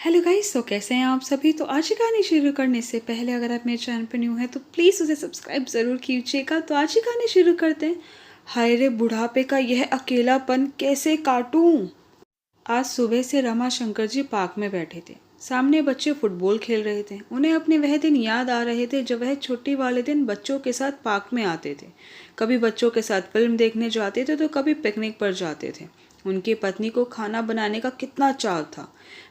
Hello guys, तो कैसे हैं आप सभी। तो आज की कहानी शुरू करने से पहले अगर आप मेरे चैनल पर न्यू हैं तो प्लीज़ उसे सब्सक्राइब ज़रूर कीजिएगा। तो आज की कहानी शुरू करते हैं। हाय रे बुढ़ापे का यह अकेलापन कैसे काटूं। आज सुबह से रमा शंकर जी पार्क में बैठे थे। सामने बच्चे फुटबॉल खेल रहे थे। उन्हें अपने वह दिन याद आ रहे थे जब वह छुट्टी वाले दिन बच्चों के साथ पार्क में आते थे। कभी बच्चों के साथ फिल्म देखने जाते थे तो कभी पिकनिक पर जाते थे। उनकी पत्नी को खाना बनाने का कितना चाव था।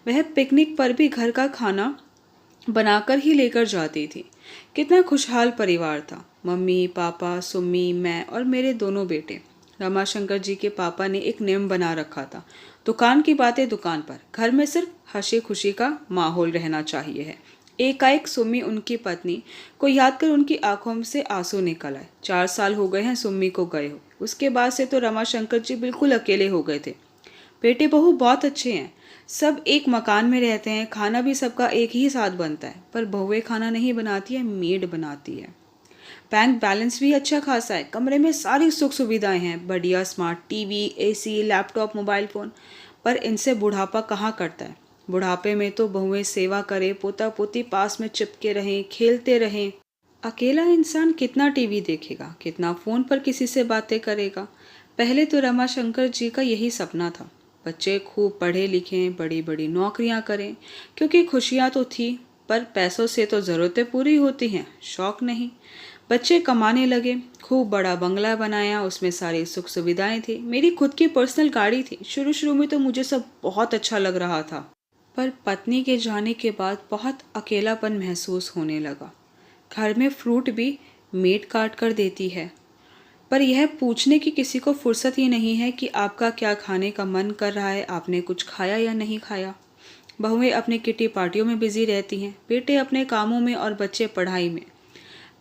वह पिकनिक पर भी घर का खाना बनाकर ही लेकर जाती थी। कितना खुशहाल परिवार था। मम्मी, पापा, सुम्मी, मैं और मेरे दोनों बेटे। रमाशंकर जी के पापा ने एक नियम बना रखा था, दुकान की बातें दुकान पर, घर में सिर्फ हंसी खुशी का माहौल रहना चाहिए है। एकाएक सुम्मी उनकी पत्नी को याद कर उनकी आंखों से आंसू निकल आए। 4 साल हो गए हैं सुम्मी को गए हो। उसके बाद से तो रमाशंकर जी बिल्कुल अकेले हो गए थे। बेटे बहू बहुत अच्छे हैं, सब एक मकान में रहते हैं, खाना भी सबका एक ही साथ बनता है, पर बहुएं खाना नहीं बनाती है, मेड बनाती है। बैंक बैलेंस भी अच्छा खासा है, कमरे में सारी सुख सुविधाएं हैं, बढ़िया smart TV, AC, laptop, mobile phone. पर इनसे बुढ़ापा कहाँ कटता है। बुढ़ापे में तो बहुएं सेवा करे, पोता पोती पास में चिपके रहें, खेलते रहें। अकेला इंसान कितना टीवी देखेगा, कितना फ़ोन पर किसी से बातें करेगा। पहले तो रमाशंकर जी का यही सपना था, बच्चे खूब पढ़े लिखें, बड़ी बड़ी नौकरियां करें, क्योंकि खुशियां तो थी, पर पैसों से तो ज़रूरतें पूरी होती हैं, शौक नहीं। बच्चे कमाने लगे, खूब बड़ा बंगला बनाया, उसमें सारी सुख सुविधाएं थी, मेरी खुद की पर्सनल गाड़ी थी। शुरू शुरू में तो मुझे सब बहुत अच्छा लग रहा था, पर पत्नी के जाने के बाद बहुत अकेलापन महसूस होने लगा। घर में फ्रूट भी मेड काट कर देती है, पर यह पूछने की किसी को फुर्सत ही नहीं है कि आपका क्या खाने का मन कर रहा है, आपने कुछ खाया या नहीं खाया। बहुएं अपने किटी पार्टियों में बिजी रहती हैं, बेटे अपने कामों में और बच्चे पढ़ाई में।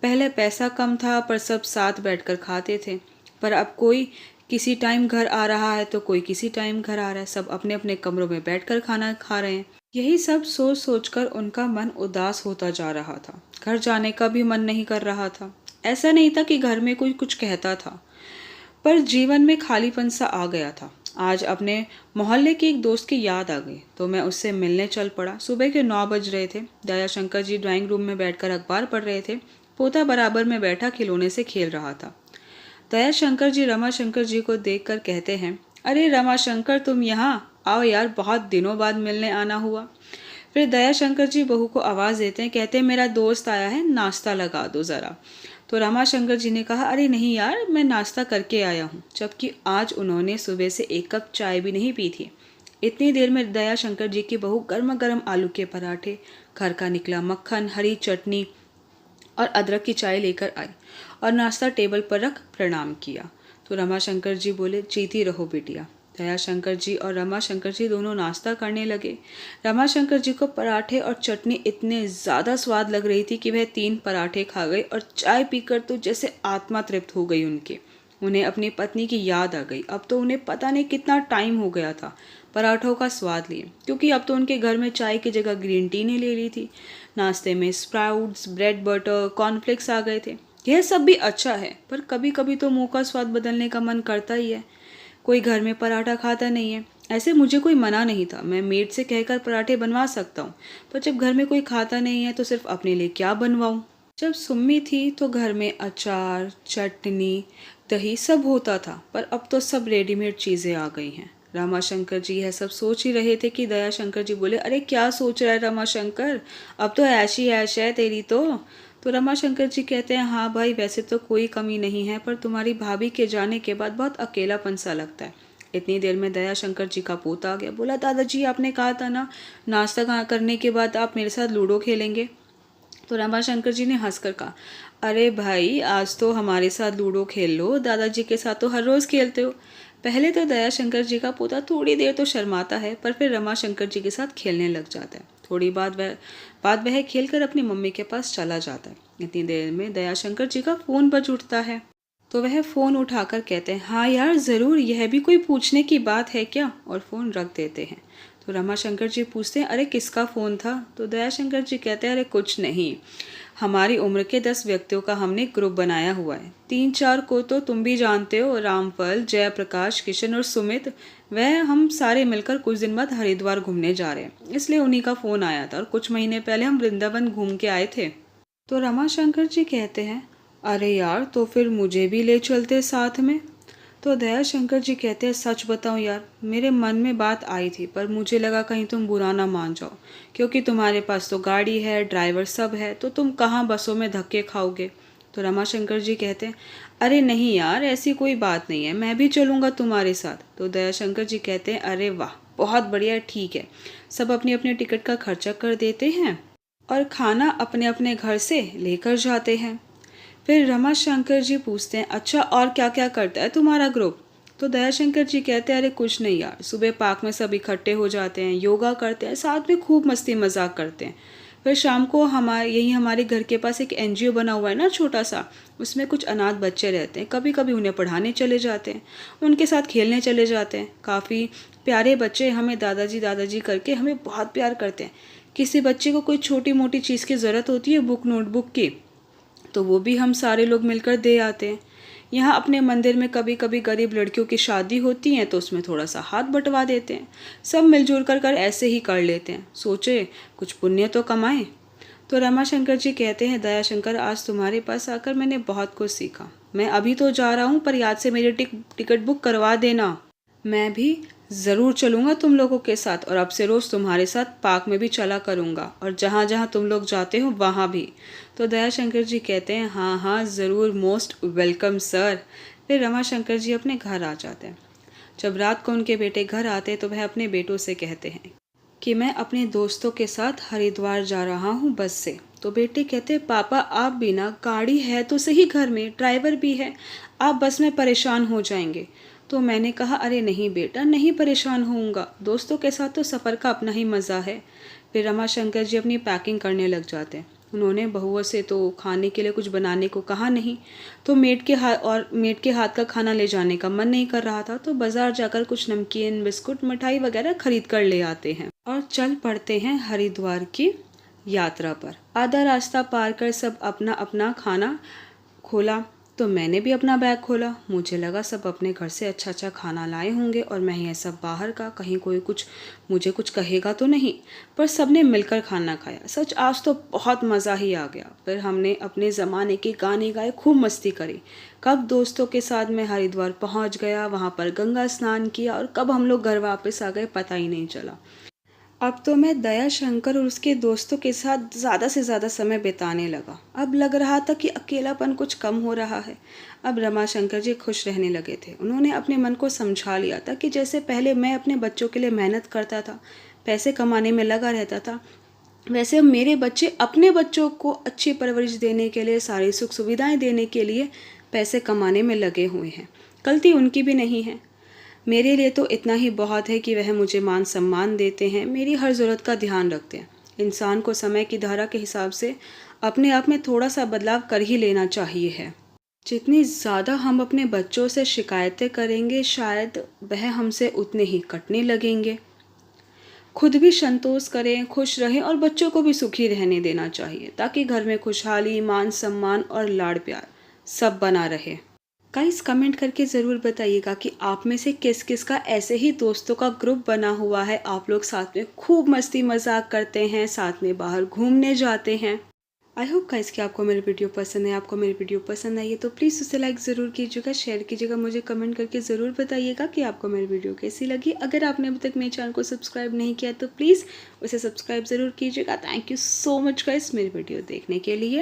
पहले पैसा कम था पर सब साथ बैठकर खाते थे, पर अब कोई किसी टाइम घर आ रहा है तो कोई किसी टाइम घर आ रहा है, सब अपने अपने कमरों में बैठकर खाना खा रहे हैं। यही सब सोच सोचकर उनका मन उदास होता जा रहा था। घर जाने का भी मन नहीं कर रहा था। ऐसा नहीं था कि घर में कोई कुछ कहता था, पर जीवन में खालीपन सा आ गया था। आज अपने मोहल्ले के एक दोस्त की याद आ गई तो मैं उससे मिलने चल पड़ा। सुबह के 9 बज रहे थे। दयाशंकर जी ड्राइंग रूम में बैठकर अखबार पढ़ रहे थे। पोता बराबर में बैठा खिलौने से खेल रहा था। दयाशंकर जी रमाशंकर जी को देखकर कहते हैं, अरे रमाशंकर, तुम यहाँ आओ यार, बहुत दिनों बाद मिलने आना हुआ। फिर दयाशंकर जी बहू को आवाज़ देते हैं, कहते हैं मेरा दोस्त आया है, नाश्ता लगा दो ज़रा। तो रमाशंकर जी ने कहा, अरे नहीं यार, मैं नाश्ता करके आया हूँ, जबकि आज उन्होंने सुबह से एक कप चाय भी नहीं पी थी। इतनी देर में दयाशंकर जी की बहू गर्मा गर्म आलू के पराठे, घर का निकला मक्खन, हरी चटनी और अदरक की चाय लेकर आई और नाश्ता टेबल पर रख प्रणाम किया। तो रमाशंकर जी बोले, जीती रहो बेटिया। दयाशंकर जी और रमाशंकर जी दोनों नाश्ता करने लगे। रमाशंकर जी को पराठे और चटनी इतने ज़्यादा स्वाद लग रही थी कि वह 3 पराठे खा गए और चाय पीकर तो जैसे आत्मा तृप्त हो गई उनकी। उन्हें अपनी पत्नी की याद आ गई। अब तो उन्हें पता नहीं कितना टाइम हो गया था पराठों का स्वाद लिए, क्योंकि अब तो उनके घर में चाय की जगह ग्रीन टी ने ले ली थी। नाश्ते में स्प्राउट्स, ब्रेड बटर, कॉर्नफ्लेक्स आ गए थे। यह सब भी अच्छा है, पर कभी कभी तो मुंह का स्वाद बदलने का मन करता ही है। कोई घर में पराठा खाता नहीं है, ऐसे मुझे कोई मना नहीं था, मैं मेड से कहकर पराठे बनवा सकता हूँ, पर जब घर में कोई खाता नहीं है तो सिर्फ अपने लिए क्या बनवाऊँ। जब सुम्मी थी तो घर में अचार, चटनी, दही सब होता था, पर अब तो सब रेडीमेड चीज़ें आ गई हैं। रमाशंकर जी यह सब सोच ही रहे थे कि दयाशंकर जी बोले, अरे क्या सोच रहा है रमाशंकर, अब तो ऐश ही ऐश है तेरी तो रमाशंकर जी कहते हैं, हाँ भाई, वैसे तो कोई कमी नहीं है, पर तुम्हारी भाभी के जाने के बाद बहुत अकेलापन सा लगता है। इतनी देर में दयाशंकर जी का पोता आ गया। बोला, दादाजी आपने कहा था ना नाश्ता करने के बाद आप मेरे साथ लूडो खेलेंगे। तो रमाशंकर जी ने हंसकर कहा, अरे भाई, आज तो हमारे साथ लूडो खेल लो, दादाजी के साथ तो हर रोज़ खेलते हो। पहले तो दयाशंकर जी का पोता थोड़ी देर तो शर्माता है, पर फिर रमाशंकर जी के साथ खेलने लग जाता है। थोड़ी बाद वह खेलकर अपनी मम्मी के पास चला जाता है। इतनी देर में दयाशंकर जी का फ़ोन बज उठता है, तो वह फ़ोन उठाकर कहते हैं, हाँ यार ज़रूर, यह भी कोई पूछने की बात है क्या, और फ़ोन रख देते हैं। तो रमाशंकर जी पूछते हैं, अरे किसका फ़ोन था। तो दयाशंकर जी कहते हैं, अरे कुछ नहीं, हमारी उम्र के 10 व्यक्तियों का हमने ग्रुप बनाया हुआ है। 3-4 को तो तुम भी जानते हो, रामफल, जयप्रकाश, किशन और सुमित। वह हम सारे मिलकर कुछ दिन बाद हरिद्वार घूमने जा रहे हैं, इसलिए उन्हीं का फ़ोन आया था और कुछ महीने पहले हम वृंदावन घूम के आए थे। तो रमाशंकर जी कहते हैं, अरे यार तो फिर मुझे भी ले चलते साथ में। तो दयाशंकर जी कहते हैं, सच बताऊं यार, मेरे मन में बात आई थी पर मुझे लगा कहीं तुम बुरा ना मान जाओ, क्योंकि तुम्हारे पास तो गाड़ी है, ड्राइवर सब है, तो तुम कहाँ बसों में धक्के खाओगे। तो रमाशंकर जी कहते हैं, अरे नहीं यार, ऐसी कोई बात नहीं है, मैं भी चलूँगा तुम्हारे साथ। तो दयाशंकर जी कहते हैं, अरे वाह, बहुत बढ़िया, ठीक है। सब अपनी अपनी टिकट का खर्चा कर देते हैं और खाना अपने अपने घर से लेकर जाते हैं। फिर रमाशंकर जी पूछते हैं, अच्छा और क्या क्या करता है तुम्हारा ग्रुप। तो दयाशंकर जी कहते हैं, अरे कुछ नहीं यार, सुबह पार्क में सब इकट्ठे हो जाते हैं, योगा करते हैं, साथ में खूब मस्ती मजाक करते हैं। फिर शाम को हमारे घर के पास एक एनजीओ बना हुआ है ना, छोटा सा, उसमें कुछ अनाथ बच्चे रहते हैं, कभी कभी उन्हें पढ़ाने चले जाते हैं, उनके साथ खेलने चले जाते हैं। काफ़ी प्यारे बच्चे हमें दादाजी दादाजी करके हमें बहुत प्यार करते हैं। किसी बच्चे को कोई छोटी मोटी चीज़ की ज़रूरत होती है, बुक नोटबुक की, तो वो भी हम सारे लोग मिलकर दे आते हैं। यहाँ अपने मंदिर में कभी कभी गरीब लड़कियों की शादी होती है तो उसमें थोड़ा सा हाथ बंटवा देते हैं। सब मिलजुल कर ऐसे ही कर लेते हैं, सोचे कुछ पुण्य तो कमाएं। तो रमाशंकर जी कहते हैं, दयाशंकर, आज तुम्हारे पास आकर मैंने बहुत कुछ सीखा। मैं अभी तो जा रहा हूँ, पर याद से मेरी टिकट बुक करवा देना। मैं भी ज़रूर चलूँगा तुम लोगों के साथ, और अब से रोज़ तुम्हारे साथ पार्क में भी चला करूँगा, और जहाँ जहाँ तुम लोग जाते हो वहाँ भी। तो दयाशंकर जी कहते हैं, हाँ हाँ ज़रूर, मोस्ट वेलकम सर। फिर रमाशंकर जी अपने घर आ जाते हैं। जब रात को उनके बेटे घर आते हैं तो वह अपने बेटों से कहते हैं कि मैं अपने दोस्तों के साथ हरिद्वार जा रहा हूँ बस से। तो बेटे कहते हैं, पापा आप भी ना, गाड़ी है तो सही घर में, ड्राइवर भी है, आप बस में परेशान हो जाएंगे। तो मैंने कहा, अरे नहीं बेटा, नहीं परेशान होऊंगा, दोस्तों के साथ तो सफ़र का अपना ही मज़ा है। फिर रमाशंकर जी अपनी पैकिंग करने लग जाते हैं। उन्होंने बहुओं से तो खाने के लिए कुछ बनाने को कहा नहीं, तो मेड के हाथ का खाना ले जाने का मन नहीं कर रहा था, तो बाज़ार जाकर कुछ नमकीन, बिस्कुट, मिठाई वगैरह खरीद कर ले आते हैं और चल पड़ते हैं हरिद्वार की यात्रा पर। आधा रास्ता पार कर सब अपना अपना खाना खोला, तो मैंने भी अपना बैग खोला। मुझे लगा सब अपने घर से अच्छा अच्छा खाना लाए होंगे और मैं ये सब बाहर का, कहीं कोई मुझे कुछ कहेगा तो नहीं। पर सबने मिलकर खाना खाया। सच आज तो बहुत मज़ा ही आ गया। फिर हमने अपने ज़माने के गाने गाए, खूब मस्ती करी। कब दोस्तों के साथ मैं हरिद्वार पहुंच गया, वहां पर गंगा स्नान किया, और कब हम लोग घर वापस आ गए पता ही नहीं चला। अब तो मैं दयाशंकर और उसके दोस्तों के साथ ज़्यादा से ज़्यादा समय बिताने लगा। अब लग रहा था कि अकेलापन कुछ कम हो रहा है। अब रमाशंकर जी खुश रहने लगे थे। उन्होंने अपने मन को समझा लिया था कि जैसे पहले मैं अपने बच्चों के लिए मेहनत करता था, पैसे कमाने में लगा रहता था, वैसे अब मेरे बच्चे अपने बच्चों को अच्छी परवरिश देने के लिए, सारी सुख सुविधाएं देने के लिए पैसे कमाने में लगे हुए हैं। गलती उनकी भी नहीं है। मेरे लिए तो इतना ही बहुत है कि वह मुझे मान सम्मान देते हैं, मेरी हर ज़रूरत का ध्यान रखते हैं। इंसान को समय की धारा के हिसाब से अपने आप में थोड़ा सा बदलाव कर ही लेना चाहिए है। जितनी ज़्यादा हम अपने बच्चों से शिकायतें करेंगे, शायद वह हमसे उतने ही कटने लगेंगे। खुद भी संतोष करें, खुश रहें, और बच्चों को भी सुखी रहने देना चाहिए, ताकि घर में खुशहाली, मान सम्मान और लाड़ प्यार सब बना रहे। गाइस कमेंट करके ज़रूर बताइएगा कि आप में से किस किस का ऐसे ही दोस्तों का ग्रुप बना हुआ है। आप लोग साथ में खूब मस्ती मजाक करते हैं, साथ में बाहर घूमने जाते हैं। आई होप गाइस कि आपको मेरी वीडियो पसंद है। आपको मेरी वीडियो पसंद आई है तो प्लीज़ उसे लाइक ज़रूर कीजिएगा, शेयर कीजिएगा। मुझे कमेंट करके ज़रूर बताइएगा कि आपको मेरी वीडियो कैसी लगी। अगर आपने अभी तक मेरे चैनल को सब्सक्राइब नहीं किया तो प्लीज़ उसे सब्सक्राइब ज़रूर कीजिएगा। Thank you so much guys मेरी वीडियो देखने के लिए।